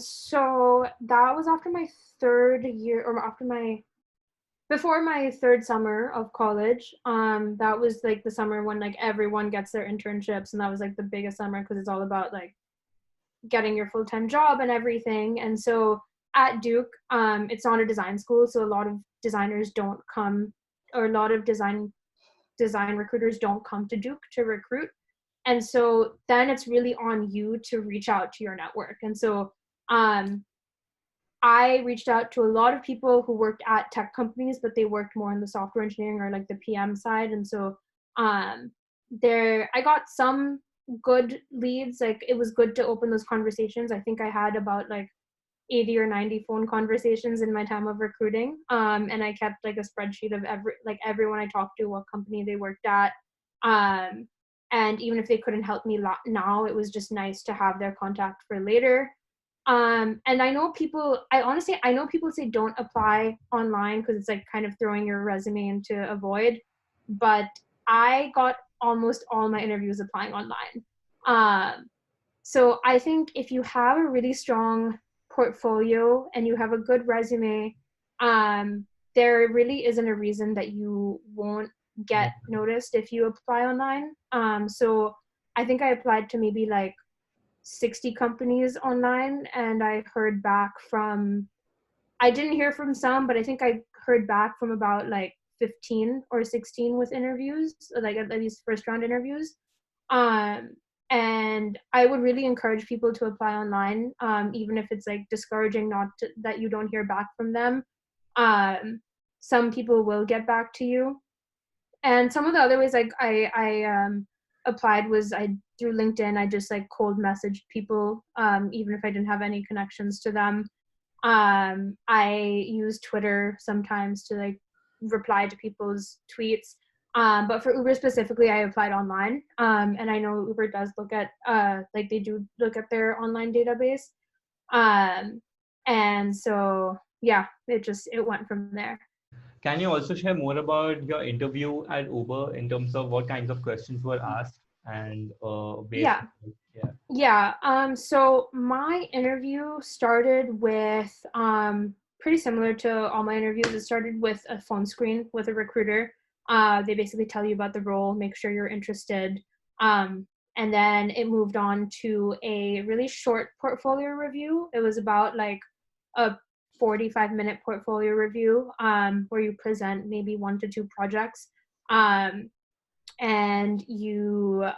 So that was after my third year, or before my third summer of college. That was like the summer when like everyone gets their internships, and that was like the biggest summer because it's all about like getting your full-time job and everything. And so at Duke, it's not a design school, so a lot of designers don't come, or a lot of design recruiters don't come to Duke to recruit. And so then it's really on you to reach out to your network. And so I reached out to a lot of people who worked at tech companies, but they worked more in the software engineering or like the PM side. And so I got some good leads. Like it was good to open those conversations. I think I had about like 80 or 90 phone conversations in my time of recruiting. And I kept like a spreadsheet of everyone I talked to, what company they worked at. And even if they couldn't help me now, it was just nice to have their contact for later. And I know people say don't apply online because it's like kind of throwing your resume into a void, but I got almost all my interviews applying online. So I think if you have a really strong portfolio and you have a good resume, there really isn't a reason that you won't get noticed if you apply online. So I think I applied to maybe like 60 companies online, and I didn't hear from some, but I think I heard back from about like 15 or 16 with interviews, like at least first round interviews. And I would really encourage people to apply online, even if it's like discouraging that you don't hear back from them. Some people will get back to you. And some of the other ways I applied was through LinkedIn. I just like cold messaged people, even if I didn't have any connections to them. I use Twitter sometimes to like reply to people's tweets. But for Uber specifically, I applied online. And I know Uber does look at, they do look at their online database. And so, yeah, it went from there. Can you also share more about your interview at Uber in terms of what kinds of questions were asked and Yeah. So my interview started with pretty similar to all my interviews. It started with a phone screen with a recruiter. They basically tell you about the role, make sure you're interested. And then it moved on to a really short portfolio review. It was about like a 45-minute portfolio review, where you present maybe 1 to 2 projects, and you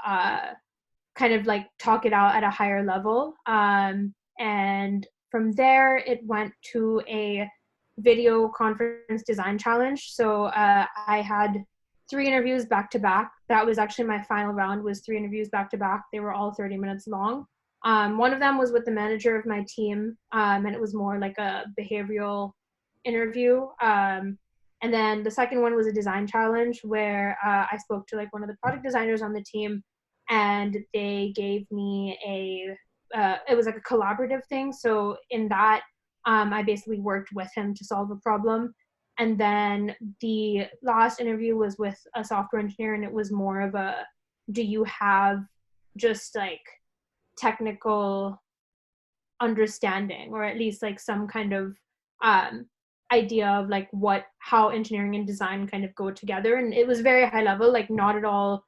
kind of like talk it out at a higher level. And from there, it went to a video conference design challenge. So I had 3 interviews back to back. That was actually my final round, was 3 interviews back to back. They were all 30 minutes long. One of them was with the manager of my team, and it was more like a behavioral interview. And then the second one was a design challenge where I spoke to like one of the product designers on the team, and they gave me it was like a collaborative thing. So in that, I basically worked with him to solve a problem. And then the last interview was with a software engineer, and it was more of do you have just like technical understanding, or at least like some kind of idea of like how engineering and design kind of go together. And it was very high level, like not at all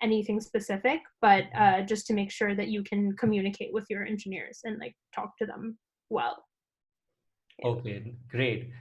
anything specific, but just to make sure that you can communicate with your engineers and like talk to them well. Yeah. Okay, great.